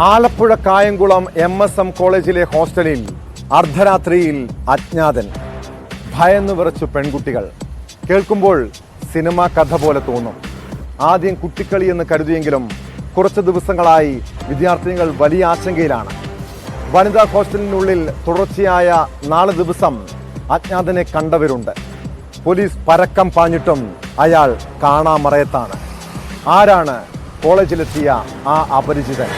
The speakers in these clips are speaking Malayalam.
ആലപ്പുഴ കായംകുളം MSM കോളേജിലെ ഹോസ്റ്റലിൽ അർദ്ധരാത്രിയിൽ അജ്ഞാതൻ. ഭയന്നു വിറച്ചു പെൺകുട്ടികൾ. കേൾക്കുമ്പോൾ സിനിമാ കഥ പോലെ തോന്നും. ആദ്യം കുട്ടിക്കളി എന്ന് കരുതിയെങ്കിലും കുറച്ച് ദിവസങ്ങളായി വിദ്യാർത്ഥിനികൾ വലിയ ആശങ്കയിലാണ്. വനിതാ ഹോസ്റ്റലിനുള്ളിൽ തുടർച്ചയായ 4 ദിവസം അജ്ഞാതനെ കണ്ടവരുണ്ട്. പോലീസ് പരക്കം പാഞ്ഞിട്ടും അയാൾ കാണാമറയത്താണ്. ആരാണ് കോളേജിലെത്തിയ ആ അപരിചിതൻ?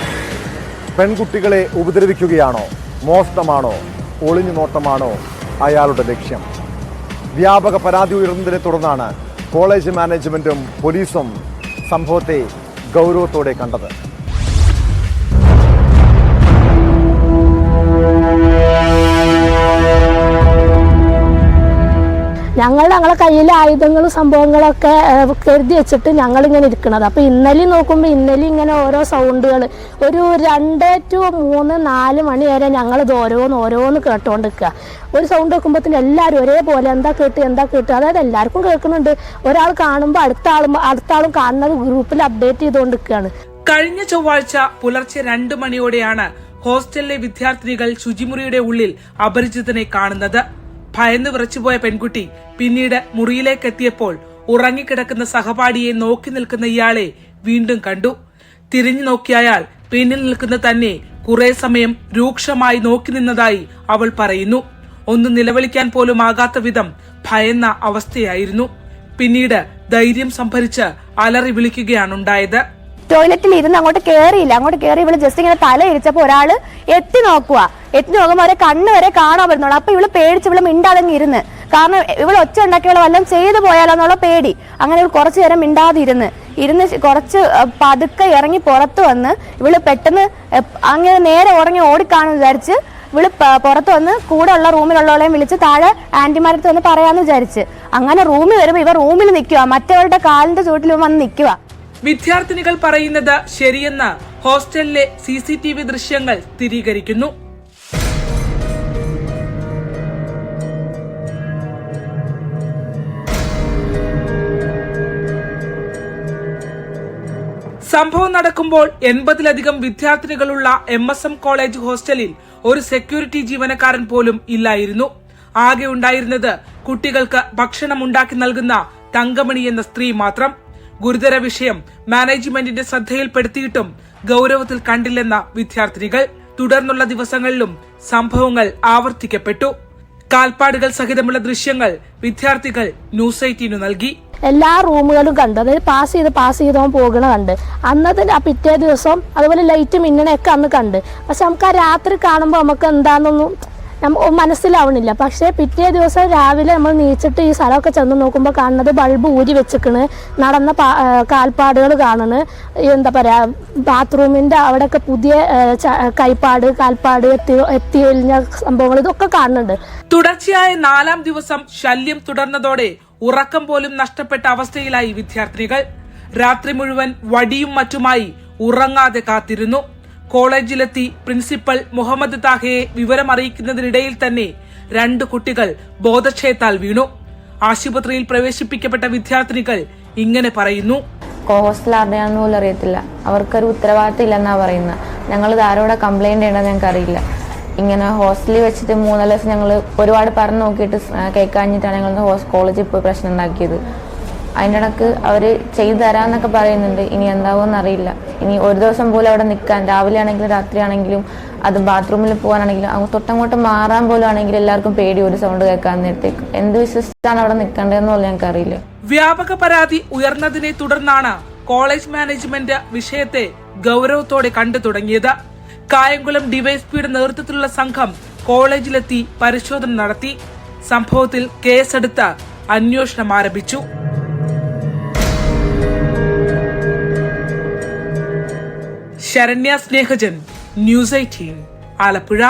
പെൺകുട്ടികളെ ഉപദ്രവിക്കുകയാണോ? മോഷണമാണോ? ഒളിഞ്ഞു നോട്ടമാണോ അയാളുടെ ലക്ഷ്യം? വ്യാപക പരാതി ഉയർന്നതിനെ തുടർന്നാണ് കോളേജ് മാനേജ്മെന്റും പോലീസും സംഭവത്തെ ഗൗരവത്തോടെ കണ്ടത്. ഞങ്ങളെ കയ്യിൽ ആയുധങ്ങളും സംഭവങ്ങളൊക്കെ കരുതി വെച്ചിട്ട് ഞങ്ങളിങ്ങനെ ഇരിക്കണത്. അപ്പോൾ ഇന്നലെ നോക്കുമ്പോൾ ഇന്നലെ ഇങ്ങനെ ഓരോ സൗണ്ടുകൾ ഒരു 2 to 3, 4 മണി വരെ ഞങ്ങളിത് ഓരോന്ന് കേട്ടുകൊണ്ടിരിക്കുക. ഒരു സൗണ്ട് വെക്കുമ്പോഴത്തേന് എല്ലാവരും ഒരേപോലെ എന്താ കേട്ട് അതായത് എല്ലാവർക്കും കേൾക്കുന്നുണ്ട്. ഒരാൾ കാണുമ്പോൾ അടുത്ത ആളും കാണുന്നത് ഗ്രൂപ്പിൽ അപ്ഡേറ്റ് ചെയ്തുകൊണ്ടിരിക്കുകയാണ്. കഴിഞ്ഞ ചൊവ്വാഴ്ച പുലർച്ചെ 2 മണിയോടെയാണ് ഹോസ്റ്റലിലെ വിദ്യാർത്ഥിനികൾ ശുചിമുറിയുടെ ഉള്ളിൽ അപരിചിതനെ കാണുന്നത്. ഭയന്ന് വിറച്ചുപോയ പെൺകുട്ടി പിന്നീട് മുറിയിലേക്ക് എത്തിയപ്പോൾ ഉറങ്ങിക്കിടക്കുന്ന സഹപാഠിയെ നോക്കി നിൽക്കുന്ന ഇയാളെ വീണ്ടും കണ്ടു. തിരിഞ്ഞു നോക്കിയ അയാൾ പിന്നിൽ നിൽക്കുന്ന തന്നെ കുറെ സമയം രൂക്ഷമായി നോക്കി നിന്നതായി അവൾ പറയുന്നു. ഒന്ന് നിലവിളിക്കാൻ പോലും ആകാത്ത വിധം ഭയന്ന അവസ്ഥയായിരുന്നു. പിന്നീട് ധൈര്യം സംഭരിച്ച് അലറി വിളിക്കുകയാണുണ്ടായത്. ടോയ്ലറ്റിൽ ഇരുന്ന് അങ്ങോട്ട് കയറി ഇവള് ജസ്റ്റ് ഇങ്ങനെ തല ഇരിച്ചപ്പോ ഒരാള് എത്തി നോക്കുമ്പോ അവരെ കണ്ണ് വരെ കാണാൻ പറ്റുന്നുള്ളൂ. അപ്പൊ ഇവള് പേടിച്ച് ഇവള് മിണ്ടാതെങ്ങി ഇരുന്ന്, കാരണം ഇവള് ഒച്ച ഉണ്ടാക്കിയവളെ വല്ലതും ചെയ്തു പോയാലോന്നുള്ള പേടി. അങ്ങനെ ഇവൾ കുറച്ചു നേരം മിണ്ടാതെ ഇരുന്ന് കുറച്ച് പതുക്കെ ഇറങ്ങി പുറത്തു വന്ന് ഇവള് പെട്ടെന്ന് അങ്ങനെ നേരെ ഉറങ്ങി ഓടിക്കാണെന്ന് വിചാരിച്ച് ഇവള് പുറത്ത് വന്ന് കൂടെ ഉള്ള റൂമിലുള്ളവളെയും വിളിച്ച് താഴെ ആന്റിമാരടുത്ത് വന്ന് പറയാന്ന് വിചാരിച്ച് അങ്ങനെ റൂമിൽ വരുമ്പോ ഇവ റൂമിൽ നിൽക്കുക, മറ്റവരുടെ കാലിന്റെ ചുവട്ടിൽ വന്ന് നിൽക്കുക. വിദ്യാർത്ഥിനികൾ പറയുന്നത് ശരിയെന്ന് ഹോസ്റ്റലിലെ CCTV ദൃശ്യങ്ങൾ സ്ഥിരീകരിക്കുന്നു. സംഭവം നടക്കുമ്പോൾ 80-ലധികം വിദ്യാർത്ഥിനികളുള്ള MSM കോളേജ് ഹോസ്റ്റലിൽ ഒരു സെക്യൂരിറ്റി ജീവനക്കാരൻ പോലും ഇല്ലായിരുന്നു. ആകെ ഉണ്ടായിരുന്നത് കുട്ടികൾക്ക് ഭക്ഷണം ഉണ്ടാക്കി നൽകുന്ന തങ്കമണി എന്ന സ്ത്രീ മാത്രം. ഗുരുതര വിഷയം മാനേജ്മെന്റിന്റെ ശ്രദ്ധയിൽപ്പെടുത്തിയിട്ടും ഗൗരവത്തിൽ കണ്ടില്ലെന്ന വിദ്യാർത്ഥിനികൾ. തുടർന്നുള്ള ദിവസങ്ങളിലും സംഭവങ്ങൾ ആവർത്തിക്കപ്പെട്ടു. കാൽപ്പാടുകൾ സഹിതമുള്ള ദൃശ്യങ്ങൾ വിദ്യാർത്ഥികൾ ന്യൂസ് 18 നൽകി. എല്ലാ റൂമുകളും കണ്ടു, അതായത് പാസ് ചെയ്തോ പോകണ കണ്ട്. അന്നത്തെ ആ പിറ്റേ ദിവസം അതുപോലെ ലൈറ്റ് മിന്നണയൊക്കെ അന്ന് കണ്ട്. പക്ഷെ നമുക്ക് ആ രാത്രി കാണുമ്പോൾ നമുക്ക് എന്താണെന്നൊന്നും മനസ്സിലാവണില്ല. പക്ഷേ പിറ്റേ ദിവസം രാവിലെ നമ്മൾ നീച്ചിട്ട് ഈ സ്ഥലമൊക്കെ ചെന്ന് നോക്കുമ്പോൾ കാണുന്നത് ബൾബ് ഊരി വെച്ചിക്കണ്, നടന്ന കാൽപ്പാടുകൾ കാണണ്. എന്താ പറയാ, ബാത്റൂമിന്റെ അവിടെയൊക്കെ പുതിയ കാൽപ്പാട് എത്തി കഴിഞ്ഞ സംഭവങ്ങൾ ഇതൊക്കെ കാണുന്നുണ്ട്. തുടർച്ചയായ 4-ാം ദിവസം ശല്യം തുടർന്നതോടെ ഉറക്കം പോലും നഷ്ടപ്പെട്ട അവസ്ഥയിലായി വിദ്യാർത്ഥിനികൾ. രാത്രി മുഴുവൻ വടിയും മറ്റുമായി ഉറങ്ങാതെ കാത്തിരുന്നു. കോളേജിലെത്തി പ്രിൻസിപ്പൽ മുഹമ്മദ് താഹയെ വിവരമറിയിക്കുന്നതിനിടയിൽ തന്നെ 2 കുട്ടികൾ ബോധക്ഷയത്താൽ വീണു. ആശുപത്രിയിൽ പ്രവേശിപ്പിക്കപ്പെട്ട വിദ്യാർത്ഥിനികൾ ഇങ്ങനെ പറയുന്നു. ഹോസ്റ്റൽ ആരുടെയാണെന്ന് പോലും അറിയത്തില്ല, അവർക്കൊരു ഉത്തരവാദിത്തം ഇല്ലെന്നാ പറയുന്നത്. ഞങ്ങൾ ആരോടെ കംപ്ലൈന്റ് ചെയ്യണമെന്ന് ഞങ്ങൾക്ക് അറിയില്ല. ഇങ്ങനെ ഹോസ്റ്റലിൽ വെച്ചിട്ട് 3 ദിവസം ഞങ്ങൾ ഒരുപാട് പറഞ്ഞു നോക്കിയിട്ട് കേൾക്കാഞ്ഞിട്ടാണ് ഞങ്ങൾ കോളേജിൽ പോയി പ്രശ്നം ഉണ്ടാക്കിയത്. അതിൻ്റെ ഇടക്ക് അവർ ചെയ്തു തരാമെന്നൊക്കെ പറയുന്നുണ്ട്. ഇനി എന്താവുമെന്ന് അറിയില്ല. ഇനി ഒരു ദിവസം പോലും അവിടെ നിൽക്കാൻ, രാവിലെ ആണെങ്കിലും രാത്രി ആണെങ്കിലും, അത് ബാത്റൂമിൽ പോകാനാണെങ്കിലും തൊട്ടങ്ങോട്ട് മാറാൻ പോലും ആണെങ്കിലും എല്ലാവർക്കും പേടി, ഒരു സൗണ്ട് കേൾക്കാൻ നേരത്തേക്ക്. എന്ത് വിശ്വസിച്ചാണ് അവിടെ നിൽക്കേണ്ടതെന്ന് പോലും ഞങ്ങൾക്ക് അറിയില്ല. വ്യാപക പരാതി ഉയർന്നതിനെ തുടർന്നാണ് കോളേജ് മാനേജ്മെന്റ് വിഷയത്തെ ഗൗരവത്തോടെ കണ്ടു തുടങ്ങിയത്. കായംകുളം ഡിവൈഎസ്പിയുടെ നേതൃത്വത്തിലുള്ള സംഘം കോളേജിലെത്തി പരിശോധന നടത്തി. സംഭവത്തിൽ കേസെടുത്ത് അന്വേഷണം ആരംഭിച്ചു. ശരണ്യ സ്നേഹജൻ, ന്യൂസ് 18, ആലപ്പുഴ.